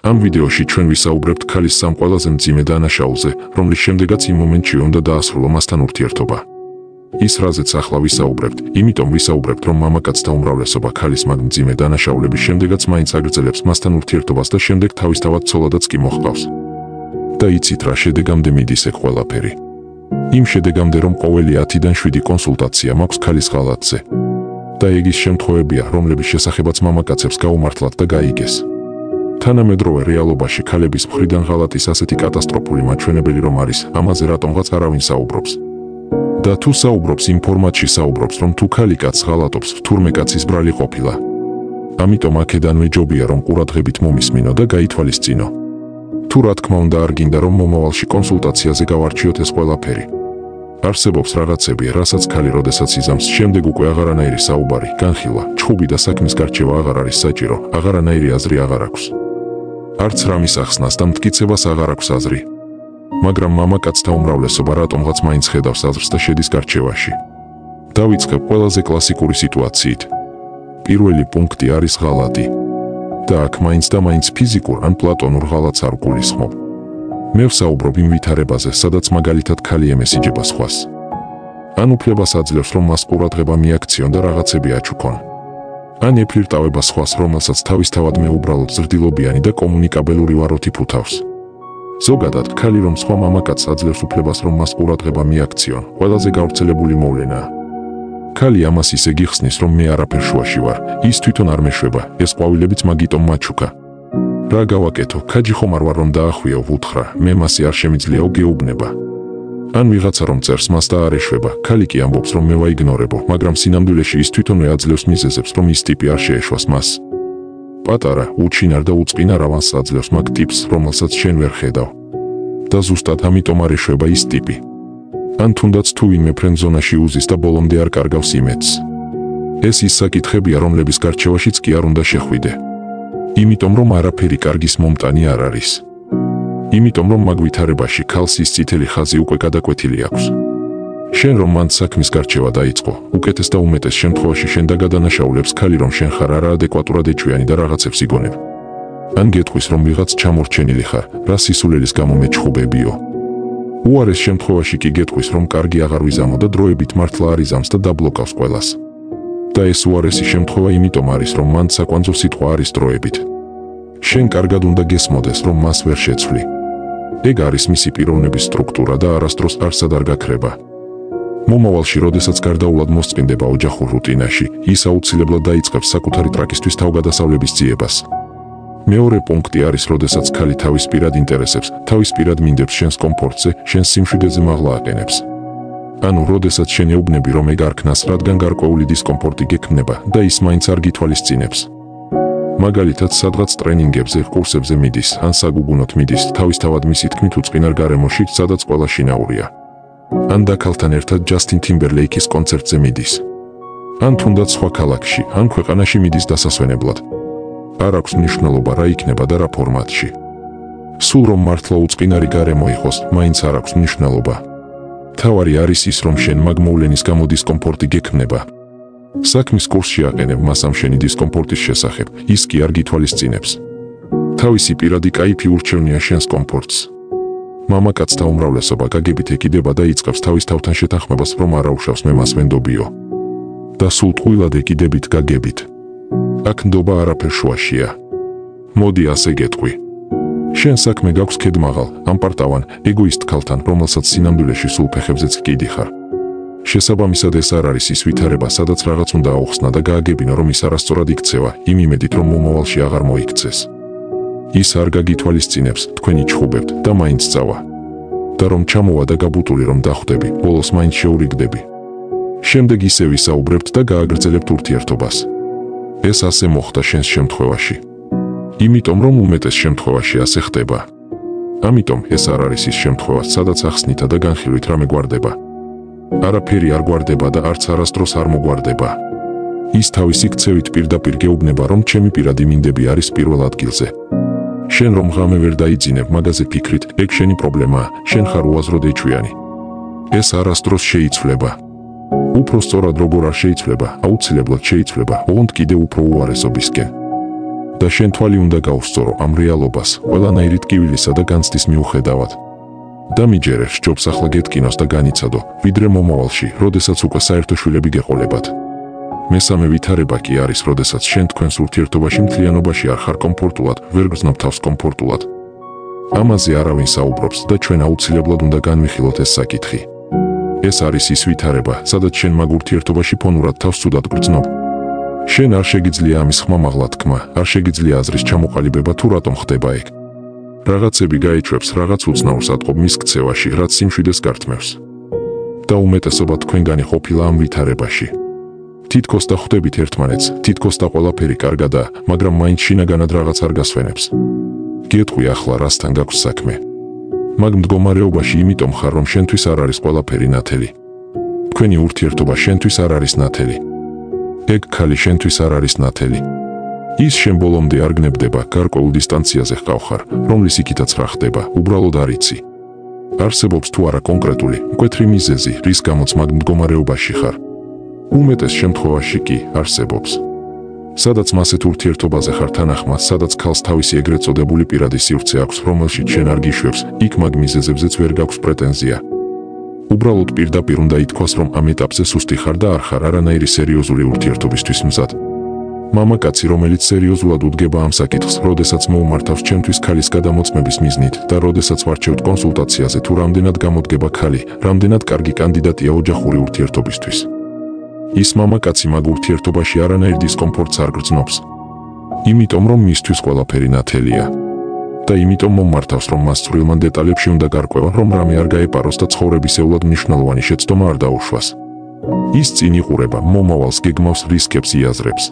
Am ვიდეოში ჩვენ ვისაუბრებთ ქალის სამ ყველაზე მძიმე დანაშაულზე, რომლის შემდეგაც იმ მომენტში უნდა დაასრულო მასთან ურთიერთობა. Ის რაზეც ახლა ვისაუბრებთ, იმიტომ ვისაუბრებთ, რომ მამაკაცთა უმრავლესობა ქალის მაგ მძიმე დანაშაულების შემდეგაც მაინც აგრძელებს მასთან ურთიერთობას და შემდეგ თავისთავად ცოლადაც კი მოჰყავს. და იცით რა შედეგამდე მიდის ეგ ყველაფერი? იმ შედეგამდე, რომ ყოველი 10-დან 7 კონსულტაცია მაქვს ქალის ღალატზე. და ეგ ის შემთხვევებია, რომლების შესახებაც მამაკაცებს გაუმართლათ და გაიგეს. თანამედროვე რეალობაში ქალების მხრიდან ღალატის ასეთი კატასტროფული მაჩვენებელი რომ არის, ამაზე რატომღაც არავინ საუბრობს. და თუ საუბრობს იმ ფორმატში საუბრობს, რომ თუ ქალი კაცს ღალატობს, თურმე კაცის ბრალი ყოფილა. ამიტომ აქედანვე ჯობია რომ ყურადღებით მომისმინო და გაითვალისწინო. თუ რა თქმა უნდა არ გინდა რომ მომავალში კონსულტაციაზე გავარჩიოთ ეს ყველაფერი. არსებობს რაღაცები, რასაც ქალი როდესაც იზამს, შემდეგ უკვე აღარანაირი საუბარი, განხილვა, ჩხუბი და საქმის გარჩევა აღარ არის საჭირო, აღარანაირი აზრი აღარ აქვს. არც რამის ახსნას და მტკიცებას აღარ აქვს აზრი. მაგრამ მამაკაცთა უმრავლესობა რატომღაც მაინც ხედავს აზრს და შედის გარჩევაში. დავიწყებ ყველაზე კლასიკური სიტუაციით. პირველი პუნქტი არის ღალატი. და აქ მაინც და მაინც ფიზიკურ ან პლატონურ ღალატს არ გულისხმობ. მე ვსაუბრობ იმ ვითარებაზე, სადაც მაგალითად ქალი ემესიჯება სხვას. ან უფლებას აძლევს, რომ მას ყურადღება მიაქციონ და რაღაცები აჩუქონ. ან ეფლირტავება სხვას, რომელსაც თავისთავად მეუბრალოდ ზრდილობიანი და კომუნიკაბელური ვაროთი ფუთავს. ზოგადად, ქალი რომ სხვა მამაკაცს აძლევს უფლებას, რომ მას ყურადღება მიაქციონ, ყველაზე გავრცელებული მოვლენაა. ქალი ამას ისე გიხსნის, რომ მე არაფერ შუაში ვარ, ის თვითონ არ მეშვება, ეს ყვავილებიც მაგიტომ მაჩუქა. რა გავაკეთო, ქაჯი ხომ არ ვარ რომ დაახვიო, უთხრა, მე მასი არ შემიძლიაო გეუბნება. ან ვიღაცა რომ წერს მას და არ ეშვება, ქალი კი ამბობს, რომ მე ვაიგნორებო, მაგრამ სინამდვილეში ის თვითონვე აძლევს მიზეზებს, რომ ის ტიპი არ შეეშვას მას. პატარა, უჩინარ და უწყინა რავანს აძლევს მაგ ტიპს, რომელსაც შენ ვერ ხედავ. და ზუსტად ამიტომ არ ეშვება ის ტიპი. ან თუნდაც თუ ვინმე ფრენდზონაში უზის და ბოლომდე არ კარგავს იმედს. ეს ის საკითხებია, რომლების გარჩევაშიც კი არ უნდა შეხვიდე. იმიტომ რომ არაფერი კარგის მომტანი არ არის. იმიტომ რომ მაგ ვითარებაში ქალს ის წითელი ხაზი უკვე გადაკვეთილი აქვს. შენ რომ მან საქმის გარჩევა დაიწყო, უკეთეს და უმეტეს შემთხვევაში შენ და გადანაშაულებს ქალი რომ შენ ხარ არაადეკვატურად ეჭვიანი და რაღაცებს იგონებ. ან გეტყვის რომ ვიღაც ჩამორჩენილი ხარ, რა სისულელის გამო მეჩხუბებიო. უარეს შემთხვევაში კი გეტყვის რომ კარგი აღარ ვიზამო და დროებით მართლა არ იზამს და დაბლოკავს ყველას. და ეს უარესი შემთხვევა იმიტომ არის, რომ მან საკვანძო სიტყვა არის დროებით. შენ კარგად უნდა გესმოდეს, რომ მას ვერ შეცვლი. ეგ არის მისი პიროვნების სტრუქტურა და არასდროს არსად არ გაქრება. მომავალში, როდესაც გარდაულად მოსწყინდება ოჯახურ რუტინაში, ის აუცილებლად დაიწყებს საკუთარი ტრაკისთვის თავგადასავლების ძიებას. მეორე პუნქტი არის, როდესაც ქალი თავის პირად ინტერესებს, თავის პირად მინდებს შენს კომფორტზე, შენს სიმშვიდეს მაღლა აყენებს. ანუ, როდესაც შენ ეუბნები, რომ ეგ არ ქნას, რადგან გარკვეული დისკომფორტი გექმნება და ის მაინც არ გითვალისწინებს. მაგალითად, სადღაც ტრენინგებზე, კურსებზე მიდის, ან საგუგუნოდ მიდის, თავისთავად მისი თქმით უწყინარ გარემოში, სადაც ყველა შინაურია. ან დაქალთან ერთად ჯასტინ თიმბერლეიკის კონცერტზე მიდის. ან თუნდაც სხვა ქალაქში, ან ქვეყანაში მიდის დასასვენებლად. არ აქვს მნიშვნელობა რა იქნება და რა ფორმატში. სულ რომ მართლა უწყინარი გარემო იყოს, მაინც არ აქვს მნიშვნელობა. თავარი არის ის, რომ შენ მაგ მოვლენის გამო დისკომფორტი გექმნება. საქმის კურსში აყენებ მას ამ შენი დისკომფორტის შესახებ, ის კი არ გითვალისწინებს. თავისი პირადი კაიფი ურჩევნია შენს კომფორტს. მამაკაცთა უმრავლესობა გაგებით ეკიდება და იწყებს თავის თავთან შეთანხმებას, რომ არ აუშავს მე მას ვენდობიო. და სულ ტყუილად ეკიდებით გაგებით. აქ ნდობა არაფერ შუაშია. მოდი ასე გეტყვი. შენ საქმე გაქვს ქედმაღალ, ამპარტავან, ეგოისტ ქალთან, რომელსაც სინამდვილეში სულ ფეხებზეც კიდი ხარ. შესაბამისად ეს არ არის ის ვითარება, სადაც რაღაც უნდა აუხსნა და გააგებინო, რომ ის არასწორად იქცევა, იმ იმედით, რომ მომავალში აღარ მოიქცეს. ის არ გაგითვალისწინებს, თქვენი ჩხუბებთ და მაინც წავა. და რომ ჩამოვა და გაბუტული რომ დახვდები, ბოლოს მაინც შეურიგდები. შემდეგ ისე ვისაუბრებთ და გააგრძელებთ ურთიერთობას. ეს ასე მოხდა შენს შემთხვევაში. იმიტომ რომ უმეტეს შემთხვევაში ასე ხდება. ამიტომ ეს არ არის ის შემთხვევა, სადაც ახსნითა და განხილვით რამე გვარდება. არაფერი არ გვარდება და არც არასდროს არ მოგვარდება. ის თავისი ქცევით პირდაპირ გეუბნება, რომ ჩემი პირადი მინდები არის პირველ ადგილზე. შენ რომ ღამე ვერ დაიძინებ მაგაზე ფიქრით, ეგ შენი პრობლემაა, შენ ხარ უაზროდ ეჭვიანი. ეს არასდროს შეიცვლება. უფრო სწორად როგორ არ შეიცვლება, აუცილებლად შეიცვლება, ოღონდ კიდევ უფრო უარესობისკენ. და შენ თვალი უნდა გაუსწორო ამ რეალობას, ყველანაირი ტკივილისა და განცდის მიუხედავად. და მიჯერე, სჯობს ახლა გეტკინოს და განიცადო, ვიდრე მომავალში, როდესაც უკვე საერთო შვილები გეყოლებათ. მესამე ვითარება კი არის, როდესაც შენ თქვენს ურთიერთობაში მთლიანობაში არ ხარ კომფორტულად, ვერ გრძნობ თავს კომფორტულად. ამაზე არავინ საუბრობს და ჩვენ აუცილებლად უნდა განვიხილოთ ეს საკითხი. ეს არის ის ვითარება, სადაც შენ მაგ ურთიერთობაში ფონურად თავს ცუდად გრძნობ. შენ არ შეგიძლია ამის ხმა მაღლა თქმა, არ შეგიძლია აზრის ჩამოყალიბება თუ რატომ ხდება ეგ. რაღაცები გაიჩვევს, რაღაც უცნაურს ატყობ მის ქცევაში, რაც სიმშვიდეს გართმევს. და უმეტესობა თქვენგანი ყოფილა ამ ვითარებაში. თითქოს და ხვდებით ერთმანეთს, თითქოს და ყველაფერი კარგადაა, მაგრამ მაინც შინაგანად რაღაც არ გასვენებს. გეტყვი ახლა რასთან გაქვს საქმე. მაგ მდგომარეობაში იმიტომ ხარ, რომ შენთვის არ არის ყველაფერი ნათელი. თქვენი ურთიერთობა შენთვის არ არის ნათელი. ეგ ქალი შენთვის არ არის ნათელი. ის შენ ბოლომდე არ გნებდება, გარკვეულ დისტანციაზე ჰყავხარ, რომლის იქითაც რა ხდება, უბრალოდ არ იცი. არსებობს თუ არა კონკრეტული, მკვეთრი მიზეზი, რის გამოც მაგ მდგომარეობაში ხარ. უმეტეს შემთხვევაში კი არსებობს. სადაც მასეთ ურთიერთობაზე ხარ თანახმად, სადაც ქალს თავისი ეგრეთ წოდებული პირადი სივრცე აქვს, რომელშიც შენ არ გიშვებს, იქ მაგ მიზეზებზეც ვერ გაქვს პრეტენზია. უბრალოდ პირდაპირ უნდა ითქვას, რომ ამ ეტაპზე სუსტი ხარ და არ ხარ არანაირი სერიოზული ურთიერთობისთვის მზად. მამაკაცი, რომელიც სერიოზულად უდგება ამ საკითხს, როდესაც მოუმართავს ჩემთვის ქალის გადამოწმების მიზნით და როდესაც ვარჩევთ კონსულტაციაზე თუ რამდენად გამოდგება ქალი, რამდენად კარგი კანდიდატია ოჯახური ურთიერთობისთვის. ის მამაკაცი მაგ ურთიერთობაში არანაირ დისკომფორტს არ გრძნობს. იმიტომ რომ მისთვის ყველაფერი ნათელია. და იმიტომ მომმართავს, რომ მას წვრილმან დეტალებში უნდა გარკვევა, რომ რამე არ გაეპაროს და ცხოვრებისეულად მნიშვნელოვანი შეცდომა არ დაუშვას. ის წინ იყურება, მომავალს გეგმავს, რისკებს იაზრებს.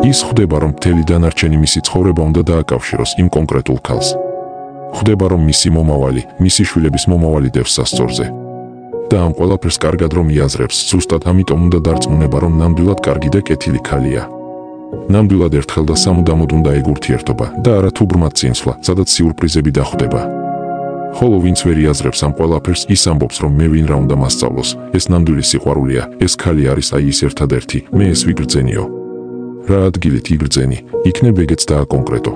ის ხვდება, რომ მთელი დანარჩენი მისი ცხოვრება უნდა დააკავშიროს იმ კონკრეტულ ქალს. ხვდება, რომ მისი მომავალი, მისი შვილების მომავალი დევს სასწორზე. და ამ ყველაფერს კარგად რომ იაზრებს, ზუსტად ამიტომ უნდა დარწმუნება, რომ ნამდვილად კარგი და კეთილი ქალია. ნამდვილად ერთხელ და სამუდამოდ უნდა ეგ ურთიერთობა და არა თუ ბრმად წინსვლა, სადაც სიურპრიზები დახვდება. ხოლო ვინც ვერ იაზრებს ამ ყველაფერს, ის ამბობს, რომ მე ვინ რა უნდა მასწავლოს, ეს ნამდვილი სიყვარულია, ეს ქალი არის აი ის ერთადერთი, მე ეს ვიგრძენიო. რა ადგილით იგრძენი, იქნებ ეგეც დააკონკრეტო.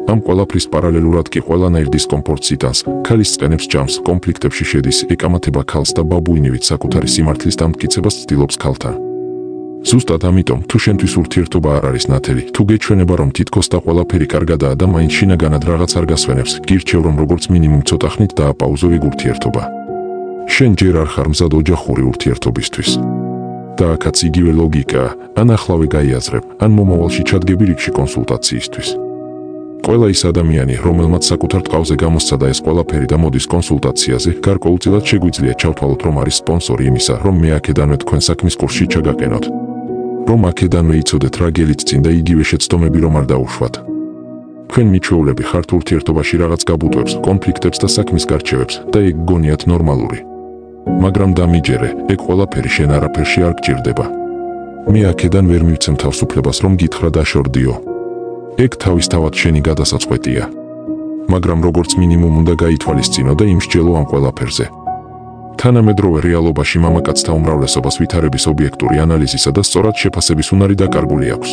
ამ ყველაფრის პარალელურად კი ყველანაირ დისკომფორტს იტანს, ქალის წყენებს ჭამს, კონფლიქტებში შედის, ეკამათება ქალს და ბაბუინივით საკუთარი სიმართლის დამტკიცებას ცდილობს ქალთან. ზუსტად ამიტომ, თუ შენთვის ურთიერთობა არ არის ნათელი, თუ გეჩვენება, რომ თითქოს და ყველაფერი კარგადაა და მაინც შინაგანად რაღაც არ გასვენებს, გირჩევ, რომ როგორც მინიმუმ ცოტა ხნით დააპაუზო ეგ ურთიერთობა. შენ ჯერ არ ხარ მზად ოჯახური ურთიერთობისთვის. და აქაც იგივე ლოგიკაა, ან ახლავე გაიაზრებ, ან მომავალში ჩადგები რიგში კონსულტაციისთვის. ყველა ის ადამიანი, რომელმაც საკუთარ ტყავზე გამოსცადა ეს ყველაფერი და მოდის კონსულტაციაზე, გარკვეულწილად შეგვიძლია ჩავთვალოთ, რომ არის სპონსორი იმისა, რომ მე აქედანვე თქვენ საქმის კურსში ჩაგაყენოთ. რომ აქედანვე იცოდეთ რა გელით წინ და იგივე შეცდომები რომ არ დაუშვათ. თქვენ მიჩვეულები ხართ ურთიერთობაში რაღაც გაბუტვებს, კონფლიქტებს და საქმის გარჩევებს და ეგ გონიათ ნორმალური. მაგრამ დამიჯერე, ეგ ყველაფერი შენ არაფერში არ გჭირდება. მე აქედან ვერ მივცემ თავისუფლებას, რომ გითხრა დაშორდიო. ეგ თავისთავად შენი გადასაწყვეტია. მაგრამ როგორც მინიმუმ უნდა გაითვალისწინო და იმსჯელო ამ ყველაფერზე. თანამედროვე რეალობაში მამაკაცთა უმრავლესობას ვითარების ობიექტური ანალიზისა და სწორად შეფასების უნარი დაკარგული აქვს.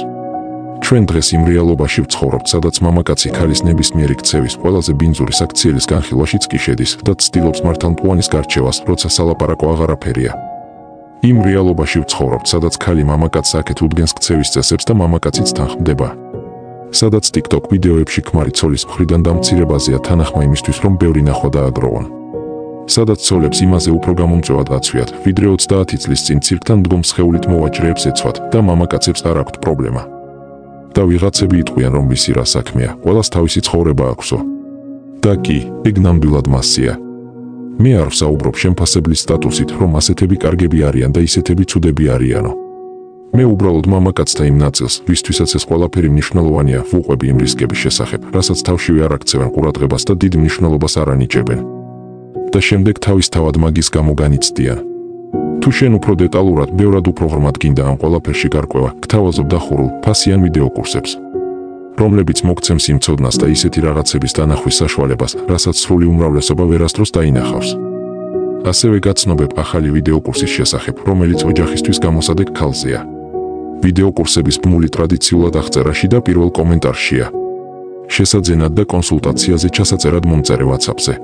ჩვენ დღეს იმ რეალობაში ვცხოვრობთ, სადაც მამაკაცი ქალის ნებისმიერი ქცევის ყველაზე ბინძური საქციელის განხილვაშიც კი შედის და ცდილობს მართალმკვლანის გარჩევას, როცა სალაპარაკო აღარაფერია. იმ რეალობაში ვცხოვრობთ, სადაც ქალი მამაკაცს აქეთ უდგენს ქცევის წესებს და მამაკაციც თან ხდება. სადაც TikTok ვიდეოებში ქმარი ცოლის მხრიდან დამცირებაზეა თანახმა იმისთვის, რომ ბევრი ნახვა დააგროვონ. სადაც ცოლებს იმაზე უფრო გამომწვევად აცვიათ, ვიდრე 30 წლის წინ ცირკთან მდგომ სხეულით მოვაჭრეებს ეცვათ და მამაკაცებს არ აქვთ პრობლემა. და ვიღაცები იტყვიან, რომ ვისი რა საქმეა, ყველას თავისი ცხოვრება აქვსო. და კი, ეგ ნამდვილად მასია. მე არ ვსაუბრობ შემფასებლის სტატუსით, რომ ასეთები კარგები არიან და ისეთები ცუდები არიანო. მე უბრალოდ მამაკაცთა იმ ნაწილს, ვისთვისაც ეს ყველაფერი მნიშვნელოვანია, ვუყვები იმ რისკების შესახებ, რასაც თავშივე არ აქცევენ ყურადღებას და დიდ მნიშვნელობას არ ანიჭებენ. და შემდეგ თავისთავად მაგის გამო განიცდიან. თუ შენ უფრო დეტალურად, ბევრად უფრო ღრმად გინდა ამ ყველაფერში გარკვევა, გთავაზობ დახურულ, ფასიან ვიდეო კურსებს, რომლებიც მოგცემს იმ ცოდნას და ისეთი რაღაცების დანახვის საშუალებას, რასაც სრული უმრავლესობა ვერასდროს დაინახავს. ასევე გაცნობებ ახალი ვიდეო კურსის შესახებ, რომელიც ოჯახისთვის გამოსადეგ ქალზეა. ვიდეო კურსების ბმული ტრადიციულად აღწერაში და პირველ კომენტარშია. შესაძენად და კონსულტაციაზე ჩასაწერად მომწერე WhatsApp-ზე.